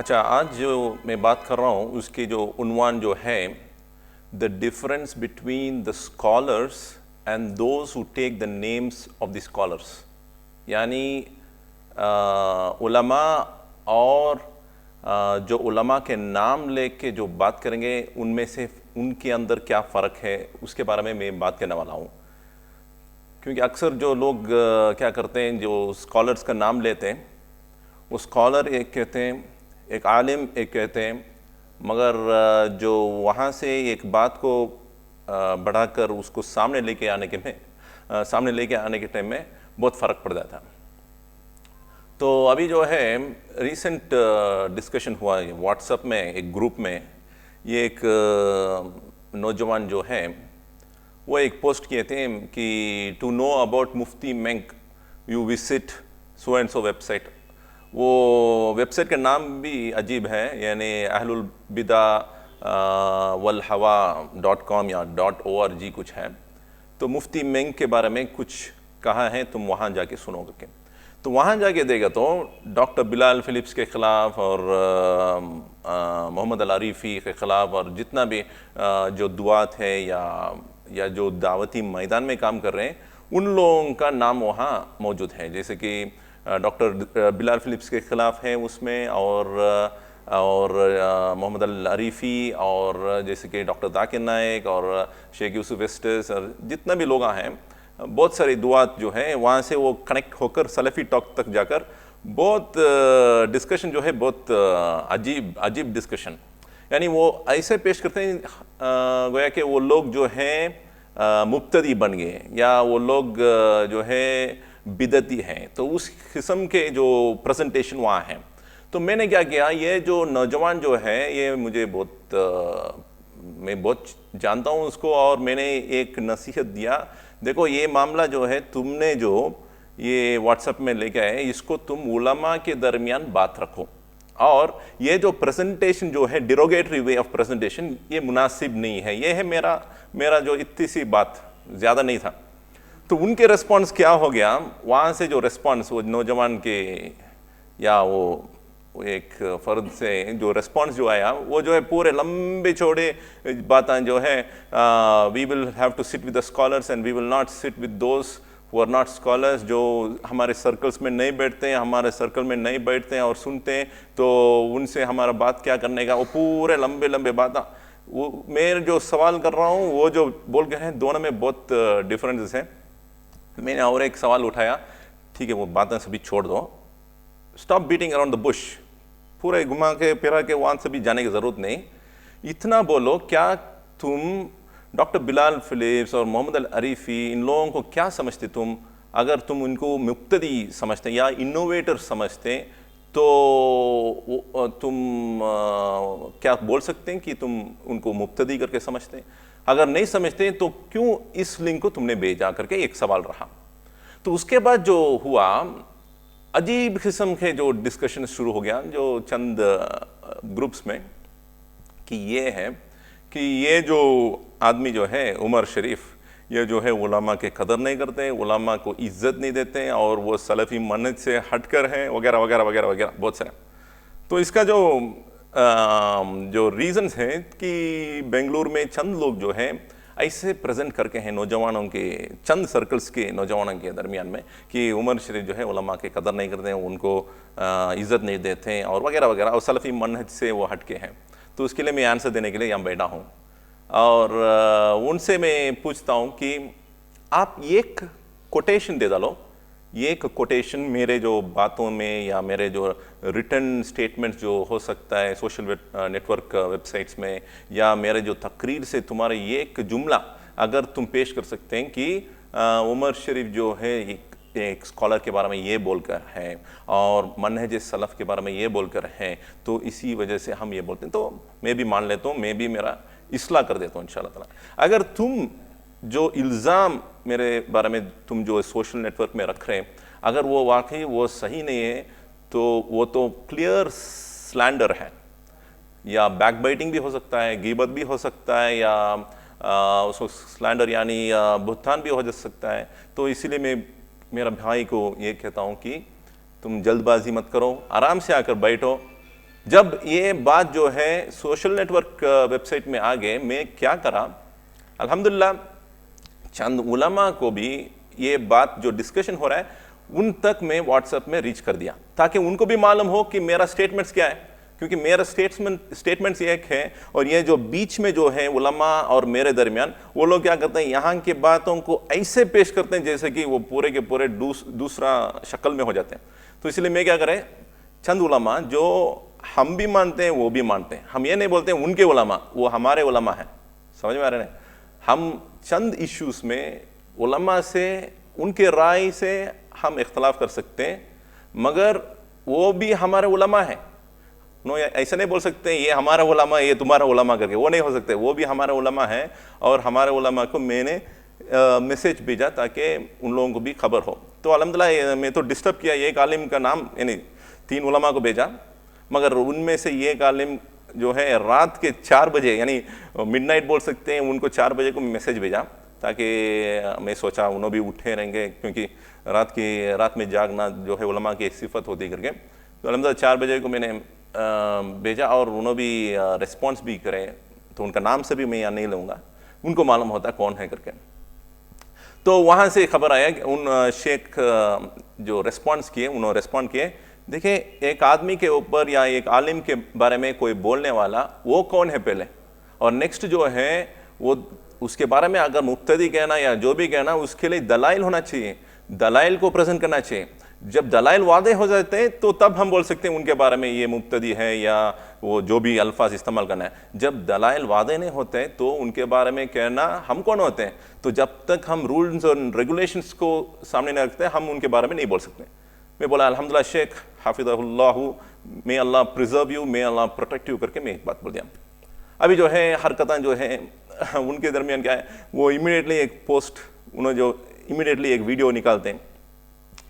اچھا، آج جو میں بات کر رہا ہوں اس کی جو عنوان جو ہے the difference between the scholars and those who take the names of the scholars, یعنی علماء اور جو علماء کے نام لے کے جو بات کریں گے ان میں سے ان کے اندر کیا فرق ہے اس کے بارے میں بات کرنے والا ہوں. کیونکہ اکثر جو لوگ کیا کرتے ہیں، جو اسکالرس کا نام لیتے ہیں، وہ اسکالر ایک کہتے ہیں، ایک عالم ایک کہتے ہیں، مگر جو وہاں سے ایک بات کو بڑھا کر اس کو سامنے لے کے آنے کے ٹائم میں بہت فرق پڑ جاتا ہے. تو ابھی جو ہے ریسنٹ ڈسکشن ہوا واٹس ایپ میں ایک گروپ میں، یہ ایک نوجوان جو ہے وہ ایک پوسٹ کیے تھے کہ ٹو نو اباؤٹ مفتی Menk you visit so and so website. وہ ویب سائٹ کا نام بھی عجیب ہے، یعنی اہل البدع والہوا.com یا .org کچھ ہے. تو مفتی مینک کے بارے میں کچھ کہا ہے، تم وہاں جا کے سنو گے. تو وہاں جا کے دیکھا تو ڈاکٹر بلال فلپس کے خلاف اور محمد العریفی کے خلاف اور جتنا بھی جو دعات ہے یا جو دعوتی میدان میں کام کر رہے ہیں ان لوگوں کا نام وہاں موجود ہے. جیسے کہ ڈاکٹر بلال فلپس کے خلاف ہے اس میں، اور محمد العریفی، اور جیسے کہ ڈاکٹر ذاکر نائک اور شیخ یوسف اسٹس اور جتنا بھی لوگ ہیں، بہت ساری دعات جو ہیں وہاں سے وہ کنیکٹ ہو کر سلفی ٹاک تک جا کر بہت ڈسکشن جو ہے بہت عجیب ڈسکشن، یعنی وہ ایسے پیش کرتے ہیں گویا کہ وہ لوگ جو ہیں مبتدی بن گئے یا وہ لوگ جو ہے بدعتی ہیں. تو اس قسم کے جو پریزنٹیشن وہاں ہیں. تو میں نے کیا کیا، یہ جو نوجوان جو ہے یہ مجھے میں بہت جانتا ہوں اس کو، اور میں نے ایک نصیحت دیا، دیکھو یہ معاملہ جو ہے تم نے جو یہ واٹس ایپ میں لے کے آئے اس کو تم علماء کے درمیان بات رکھو، اور یہ جو پریزنٹیشن جو ہے ڈیروگیٹری وے آف پریزنٹیشن یہ مناسب نہیں ہے. یہ ہے میرا جو اتنی سی بات، زیادہ نہیں تھا. تو ان کے ریسپانس کیا ہو گیا، وہاں سے جو ریسپانس وہ نوجوان کے یا وہ ایک فرد سے جو ریسپانس جو آیا وہ جو ہے پورے لمبے چوڑے باتیں جو ہے we will have to sit with the scholars and we will not sit with those who are not scholars, جو ہمارے سرکلس میں نہیں بیٹھتے ہیں، ہمارے سرکل میں نہیں بیٹھتے ہیں اور سنتے ہیں، تو ان سے ہمارا بات کیا کرنے کا. وہ پورے لمبے باتیں، وہ میں جو سوال کر رہا ہوں وہ جو بول کے ہیں دونوں میں بہت ڈفرینسز ہیں. میں نے اور ایک سوال اٹھایا، ٹھیک ہے وہ باتیں سبھی چھوڑ دو، stop beating around the bush, پورے گھما کے پھرا کے وہاں سے بھی جانے کی ضرورت نہیں. اتنا بولو، کیا تم ڈاکٹر بلال فلپس اور محمد العریفی ان لوگوں کو کیا سمجھتے تم؟ اگر تم ان کو مبتدی سمجھتے یا انوویٹر سمجھتے تو تم کیا بول سکتے ہیں کہ تم ان کو مبتدی کر کے سمجھتے؟ اگر نہیں سمجھتے تو کیوں اس لنک کو تم نے بھیجا کر کے ایک سوال رہا. تو اس کے بعد جو ہوا عجیب قسم کے جو ڈسکشن شروع ہو گیا جو چند گروپس میں، کہ یہ ہے کہ یہ جو آدمی جو ہے عمر شریف، یہ جو ہے علماء کے قدر نہیں کرتے، علماء کو عزت نہیں دیتے، اور وہ سلفی منہج سے ہٹ کر ہیں وغیرہ وغیرہ وغیرہ وغیرہ بہت سارے. تو اس کا جو ریزنز ہیں کہ بنگلور میں چند لوگ جو ہیں ایسے پریزنٹ کر کے ہیں نوجوانوں کے، چند سرکلز کے نوجوانوں کے درمیان میں، کہ عمر شریف جو ہے علماء کے قدر نہیں کرتے ہیں، ان کو عزت نہیں دیتے ہیں اور وغیرہ وغیرہ، اور سلفی منہج سے وہ ہٹ کے ہیں. تو اس کے لیے میں آنسر دینے کے لیے یہاں بیٹھا ہوں، اور ان سے میں پوچھتا ہوں کہ آپ ایک کوٹیشن دے ڈالو، ایک کوٹیشن میرے جو باتوں میں یا میرے جو ریٹن سٹیٹمنٹ جو ہو سکتا ہے social network websites میں، یا میرے جو تقریر سے تمہارے ایک جملہ اگر تم پیش کر سکتے ہیں کہ عمر شریف جو ہے ایک اسکالر کے بارے میں یہ بول کر ہے اور منہج سلف کے بارے میں یہ بول کر ہے، تو اسی وجہ سے ہم یہ بولتے ہیں، تو میں بھی مان لیتا ہوں، میں بھی میرا اصلاح کر دیتا ہوں انشاءاللہ تعالیٰ. اگر تم جو الزام میرے بارے میں تم جو سوشل نیٹ ورک میں رکھ رہے ہیں اگر وہ واقعی وہ صحیح نہیں ہے، تو وہ تو کلیئر سلینڈر ہے، یا بیک بائٹنگ بھی ہو سکتا ہے، غیبت بھی ہو سکتا ہے، یا اس کو سلینڈر یعنی بہتان بھی ہو جا سکتا ہے. تو اسی لیے میں میرا بھائی کو یہ کہتا ہوں کہ تم جلد بازی مت کرو، آرام سے آ کر بیٹھو، جب یہ بات جو ہے social network website میں آگے، میں کیا کرا، الحمدللہ چند علماء کو بھی یہ بات جو ڈسکشن ہو رہا ہے ان تک میں واٹس ایپ میں ریچ کر دیا، تاکہ ان کو بھی معلوم ہو کہ میرا سٹیٹمنٹس کیا ہے، کیونکہ میرا سٹیٹمنٹس یہ ایک ہے، اور یہ جو بیچ میں جو ہے علماء اور میرے درمیان، وہ لوگ کیا کرتے ہیں، یہاں کی باتوں کو ایسے پیش کرتے ہیں جیسے کہ وہ پورے کے پورے دوسرا شکل میں ہو جاتے ہیں. تو اس لیے میں کیا کریں، چند علماء جو ہم بھی مانتے ہیں وہ بھی مانتے ہیں، ہم یہ نہیں بولتے ہیں ان کے علماء، وہ ہمارے علماء ہیں. سمجھ میں آ رہے ہیں؟ ہم چند ایشوز میں علماء سے، ان کے رائے سے ہم اختلاف کر سکتے ہیں، مگر وہ بھی ہمارے علماء ہیں. ایسا نہیں بول سکتے یہ ہمارا علماء یہ تمہارا علماء کر کے، وہ نہیں ہو سکتے، وہ بھی ہمارے علماء ہیں. اور ہمارے علماء کو میں نے میسیج بھیجا تاکہ ان لوگوں کو بھی خبر ہو. تو الحمدللہ میں تو ڈسٹرب کیا، ایک عالم کا نام یعنی 3 علماء کو بھیجا، مگر ان میں سے ایک عالم جو ہے رات کے 4 بجے یعنی مڈ نائٹ بول سکتے ہیں، ان کو 4 بجے کو میسیج بھیجا، تاکہ میں سوچا انہوں بھی اٹھے رہیں گے، کیونکہ رات میں جاگنا جو ہے علماء کی صفت ہوتی کر کے. تو الحمدللہ 4 بجے کو میں نے بھیجا، اور انہوں بھی ریسپانس بھی کرے. تو ان کا نام سے بھی میں یہاں نہیں لوں گا، ان کو معلوم ہوتا کون ہے کر کے. تو وہاں سے خبر آیا کہ ان شیخ جو ریسپانس کیے، انہوں نے ریسپونڈ کیے. دیکھیں، ایک آدمی کے اوپر یا ایک عالم کے بارے میں کوئی بولنے والا وہ کون ہے پہلے، اور نیکسٹ جو ہے وہ اس کے بارے میں اگر مبتدی کہنا یا جو بھی کہنا، اس کے لیے دلائل ہونا چاہیے، دلائل کو پریزنٹ کرنا چاہیے. جب دلائل واضح ہو جاتے ہیں تو تب ہم بول سکتے ہیں ان کے بارے میں یہ مبتدی ہے یا وہ جو بھی الفاظ استعمال کرنا ہے. جب دلائل واضح نہیں ہوتے تو ان کے بارے میں کہنا ہم کون ہوتے ہیں؟ تو جب تک ہم رولز اور ریگولیشنز کو سامنے نہیں رکھتے ہم ان کے بارے میں نہیں بول سکتے. میں بولا الحمدللہ شیخ حافظہ اللہ، میں اللہ پریزرو یو، میں اللہ پروٹیکٹ یو کر کے میں ایک بات بول دیا. ابھی جو ہے حرکتیں جو ہیں ان کے درمیان کیا ہے، وہ امیڈیٹلی ایک پوسٹ، انہوں جو امیڈیٹلی ایک ویڈیو نکالتے ہیں،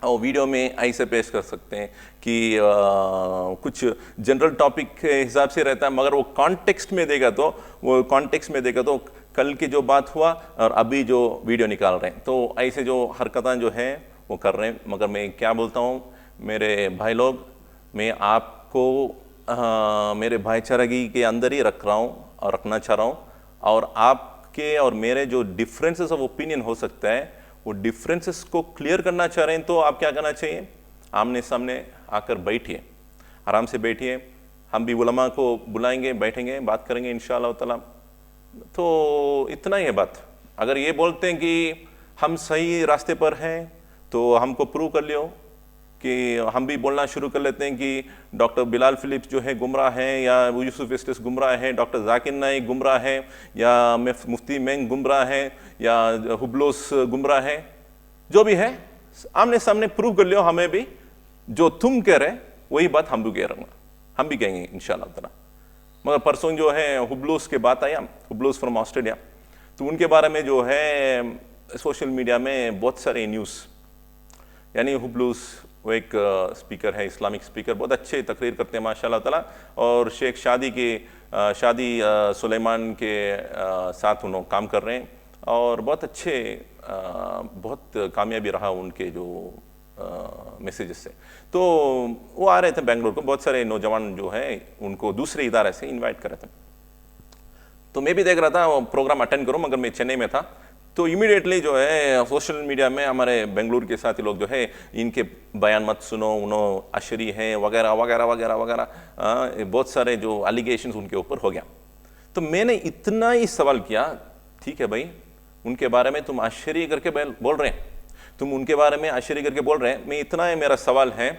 اور ویڈیو میں ایسے پیش کر سکتے ہیں کہ کچھ جنرل ٹاپک کے حساب سے رہتا ہے، مگر وہ کانٹیکسٹ میں دے گا تو کل کی جو بات ہوا اور ابھی جو ویڈیو نکال رہے ہیں، تو ایسے جو حرکتیں جو ہیں وہ کر رہے ہیں. مگر میں کیا بولتا ہوں میرے بھائی لوگ، میں آپ کو میرے بھائی چارگی کے اندر ہی رکھ رہا ہوں اور رکھنا چاہ رہا ہوں. اور آپ کے اور میرے جو ڈفرینسز آف اوپینین ہو سکتا ہے، وہ ڈفرینسز کو کلیئر کرنا چاہ رہے ہیں، تو آپ کیا کرنا چاہیے، آمنے سامنے آ کر بیٹھیے، آرام سے بیٹھیے. ہم بھی علماء کو بلائیں گے، بیٹھیں گے، بات کریں گے انشاءاللہ تعالیٰ. تو اتنا ہی ہے بات. اگر یہ بولتے ہیں کہ ہم صحیح راستے پر ہیں تو ہم کو پروو کر لیو، کہ ہم بھی بولنا شروع کر لیتے ہیں کہ ڈاکٹر بلال فلپس جو ہے گمراہ ہیں، یا یوسف اسٹس گمراہ ہیں، ڈاکٹر ذاکر نائک گمراہ ہیں، یا مفتی مینگ گمراہ ہیں، یا حبلوس گمراہ ہیں، جو بھی ہے آمنے سامنے پروو کر لیو. ہمیں بھی جو تم کہہ رہے وہی بات ہم بھی کہہ رہے ہیں، ہم بھی کہیں گے انشاءاللہ تعالیٰ. مگر پرسوں جو ہے حبلوس کے بات آیا، حبلوس فرام آسٹریلیا، تو ان کے بارے میں جو ہے سوشل میڈیا میں بہت سارے نیوز، یعنی حبلوس وہ ایک اسپیکر ہے، اسلامک اسپیکر، بہت اچھے تقریر کرتے ہیں ماشاءاللہ تعالیٰ. اور شیخ شادی سلیمان کے ساتھ انہوں کام کر رہے ہیں، اور بہت اچھے، بہت کامیابی رہا ان کے جو میسیجز سے. تو وہ آ رہے تھے بنگلور کو، بہت سارے نوجوان جو ہیں ان کو دوسرے ادارے سے انوائٹ کر رہے تھے. تو میں بھی دیکھ رہا تھا وہ پروگرام اٹینڈ کروں، مگر میں چنئی میں تھا. تو امیڈیٹلی جو ہے سوشل میڈیا میں ہمارے بنگلور کے ساتھی لوگ جو ہے ان کے بیان مت سنو، انہوں اشری ہیں وغیرہ وغیرہ وغیرہ وغیرہ، بہت سارے جو الیگیشنز ان کے اوپر ہو گیا. تو میں نے اتنا ہی سوال کیا، ٹھیک ہے بھائی، ان کے بارے میں تم اشری کر کے بول رہے ہیں، تم ان کے بارے میں اشری کر کے بول رہے ہیں. میں اتنا ہی میرا سوال ہے،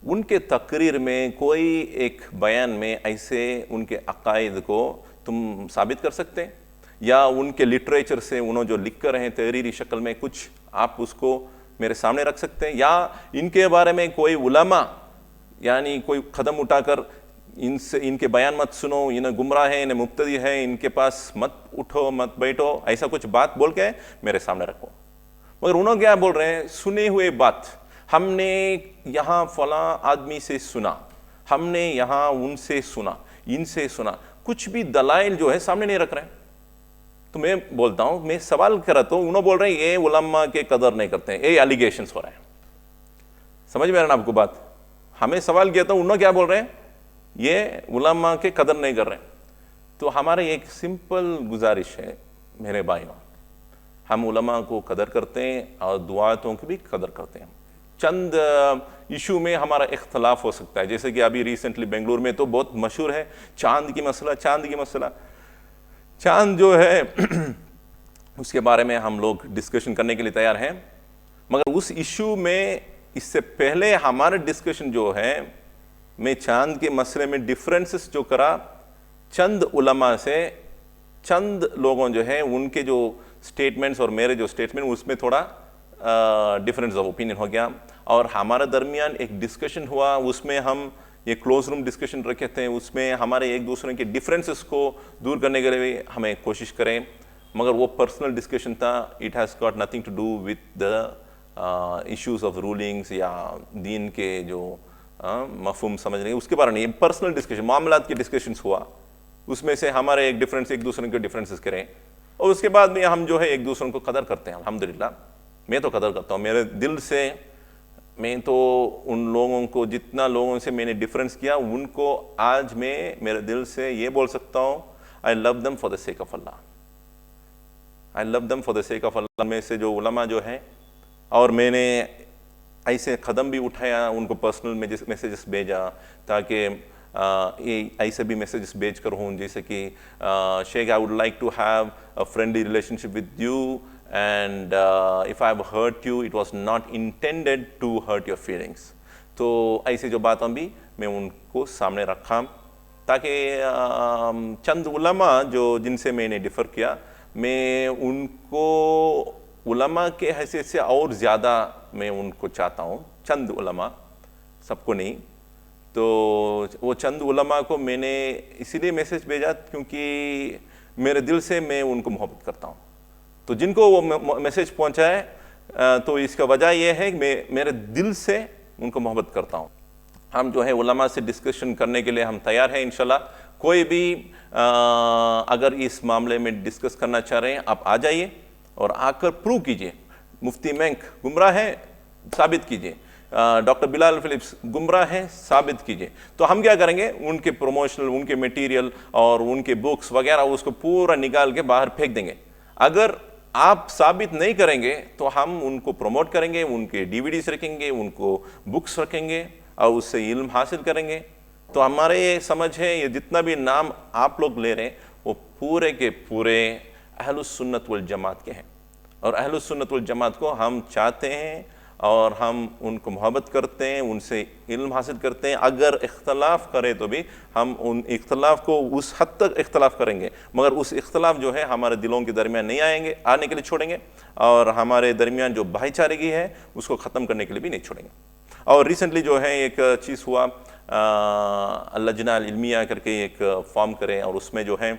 ان کے تقریر میں کوئی ایک بیان میں ایسے ان کے عقائد کو تم ثابت کر سکتے ہیں، یا ان کے لٹریچر سے انہوں جو لکھ کر رہے ہیں تحریری شکل میں کچھ آپ اس کو میرے سامنے رکھ سکتے ہیں، یا ان کے بارے میں کوئی علماء یعنی کوئی قدم اٹھا کر ان کے بیان مت سنو، انہیں گمراہ ہیں، انہیں مبتدی ہے، ان کے پاس مت اٹھو مت بیٹھو، ایسا کچھ بات بول کے میرے سامنے رکھو. مگر انہوں کیا بول رہے ہیں، سنے ہوئے بات، ہم نے یہاں فلاں آدمی سے سنا، ہم نے یہاں ان سے سنا، ان سے سنا، کچھ بھی دلائل جو ہے سامنے نہیں رکھ رہے ہیں. تو میں بولتا ہوں، میں سوال کر رہا تو انہوں بول رہے ہیں یہ علماء کے قدر نہیں کرتے ہیں، یہ الیگیشنز ہو رہے ہیں. سمجھ میں آ رہا نا آپ کو بات؟ ہمیں سوال کیا تو انہوں کیا بول رہے ہیں، یہ علماء کے قدر نہیں کر رہے ہیں. تو ہمارے ایک سمپل گزارش ہے میرے بھائیوں، ہم علماء کو قدر کرتے ہیں اور دعاتوں کی بھی قدر کرتے ہیں. چند ایشو میں ہمارا اختلاف ہو سکتا ہے، جیسے کہ ابھی ریسنٹلی بنگلور میں تو بہت مشہور ہے چاند کی مسئلہ. چاند جو ہے اس کے بارے میں ہم لوگ ڈسکشن کرنے کے لیے تیار ہیں، مگر اس ایشو میں اس سے پہلے ہمارا ڈسکشن جو ہے، میں چاند کے مسئلے میں ڈفرینسز جو کرا چند علماء سے، چند لوگوں جو ہیں ان کے جو سٹیٹمنٹس اور میرے جو سٹیٹمنٹ، اس میں تھوڑا ڈفرینس آف اوپینین ہو گیا، اور ہمارے درمیان ایک ڈسکشن ہوا. اس میں ہم یہ کلوز روم ڈسکشن رکھے تھے، اس میں ہمارے ایک دوسرے کے ڈفرینسز کو دور کرنے کے لیے ہمیں کوشش کریں، مگر وہ پرسنل ڈسکشن تھا. It has got nothing to do with the issues of rulings یا دین کے جو مفہوم سمجھنے اس کے بارے میں. یہ پرسنل ڈسکشن، معاملات کے ڈسکشنس ہوا، اس میں سے ہمارے ایک ڈفرینس ایک دوسرے کے ڈفرینسز کریں، اور اس کے بعد میں ہم جو ہے ایک دوسرے کو قدر کرتے ہیں. الحمدللہ میں تو قدر کرتا ہوں میرے دل سے. میں تو ان لوگوں کو، جتنا لوگوں سے میں نے ڈفرینس کیا، ان کو آج میں میرے دل سے یہ بول سکتا ہوں، I love them for the sake of Allah. I love them for the sake of Allah. میں سے جو علماء جو ہیں، اور میں نے ایسے قدم بھی اٹھایا، ان کو پرسنل میسیجز بھیجا تاکہ ایسے بھی میسیجز بھیج کر ہوں، جیسے کہ Sheikh I would like to have a friendly relationship with you, and if I have hurt you, it was not intended to hurt your feelings. تو ایسے جو باتیں بھی میں ان کو سامنے رکھا تاکہ چند علماء جو جن سے میں نے ڈفر کیا، میں ان کو علماء کے حیثیت سے اور زیادہ میں ان کو چاہتا ہوں. چند علماء، سب کو نہیں. تو وہ چند علماء کو میں نے اسی لیے میسیج بھیجا کیونکہ میرے دل سے میں ان کو محبت کرتا ہوں. تو جن کو وہ میسیج پہنچا ہے تو اس کا وجہ یہ ہے کہ میں میرے دل سے ان کو محبت کرتا ہوں. ہم جو ہے علماء سے ڈسکشن کرنے کے لیے ہم تیار ہیں انشاءاللہ. کوئی بھی اگر اس معاملے میں ڈسکس کرنا چاہ رہے ہیں، آپ آ جائیے اور آ کر پروو کیجئے. مفتی مینک گمراہ ہے، ثابت کیجئے. ڈاکٹر بلال فلپس گمراہ ہیں، ثابت کیجئے. تو ہم کیا کریں گے، ان کے پروموشنل، ان کے میٹیریل اور ان کے بکس وغیرہ اس کو پورا نکال کے باہر پھینک دیں گے. اگر آپ ثابت نہیں کریں گے تو ہم ان کو پروموٹ کریں گے، ان کے ڈی وی ڈیز رکھیں گے، ان کو بکس رکھیں گے اور اس سے علم حاصل کریں گے. تو ہمارے یہ سمجھ ہے، یہ جتنا بھی نام آپ لوگ لے رہے ہیں وہ پورے کے پورے اہل السنت والجماعت کے ہیں، اور اہل السنت والجماعت کو ہم چاہتے ہیں اور ہم ان کو محبت کرتے ہیں، ان سے علم حاصل کرتے ہیں. اگر اختلاف کرے تو بھی ہم ان اختلاف کو اس حد تک اختلاف کریں گے، مگر اس اختلاف جو ہے ہمارے دلوں کے درمیان نہیں آنے کے لیے چھوڑیں گے، اور ہمارے درمیان جو بھائی چارگی ہے اس کو ختم کرنے کے لیے بھی نہیں چھوڑیں گے. اور ریسنٹلی جو ہے ایک چیز ہوا، اللجنہ العلمیہ کر کے ایک فارم کریں، اور اس میں جو ہے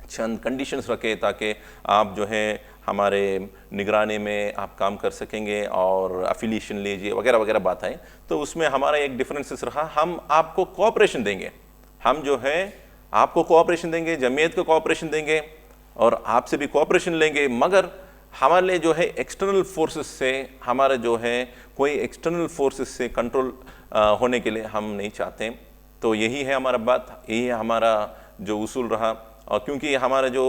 چند کنڈیشنز رکھے تاکہ آپ جو ہے ہمارے نگرانی میں آپ کام کر سکیں گے اور افیلیشن لیجیے وغیرہ وغیرہ بات ہے. تو اس میں ہمارا ایک ڈفرینسز رہا، ہم آپ کو کوآپریشن دیں گے. ہم جو ہے آپ کو کوآپریشن دیں گے، جمعیت کو کوآپریشن دیں گے اور آپ سے بھی کوآپریشن لیں گے، مگر ہمارے لیے جو ہے ایکسٹرنل فورسز سے، ہمارے جو ہے کوئی ایکسٹرنل فورسز سے کنٹرول ہونے کے لیے ہم نہیں چاہتے. تو یہی ہے ہمارا بات، یہی ہے ہمارا جو اصول رہا. اور کیونکہ ہمارا جو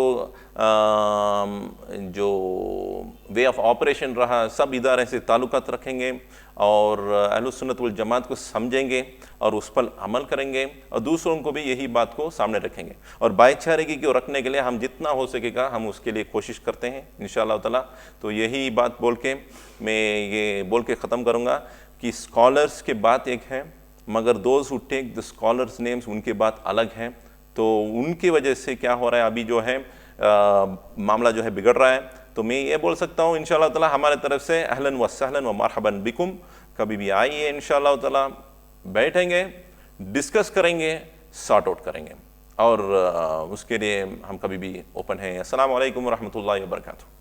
وے آف آپریشن رہا، سب ادارے سے تعلقات رکھیں گے اور اہل السنت والجماعت کو سمجھیں گے اور اس پر عمل کریں گے، اور دوسروں کو بھی یہی بات کو سامنے رکھیں گے. اور بھائی چارگی کو رکھنے کے لیے ہم جتنا ہو سکے گا ہم اس کے لیے کوشش کرتے ہیں انشاءاللہ تعالیٰ. تو یہی بات بول کے میں یہ بول کے ختم کروں گا کہ اسکالرس کی بات ایک ہے، مگر those who take the scholars names, ان کی بات الگ ہے. تو ان کی وجہ سے کیا ہو رہا ہے، ابھی جو ہے معاملہ جو ہے بگڑ رہا ہے. تو میں یہ بول سکتا ہوں انشاءاللہ تعالیٰ ہمارے طرف سے اہلاً و سہلاً و مرحباً بکم. کبھی بھی آئیے انشاءاللہ تعالیٰ، بیٹھیں گے، ڈسکس کریں گے، سارٹ آؤٹ کریں گے، اور اس کے لیے ہم کبھی بھی اوپن ہیں. السلام علیکم ورحمۃ اللہ وبرکاتہ.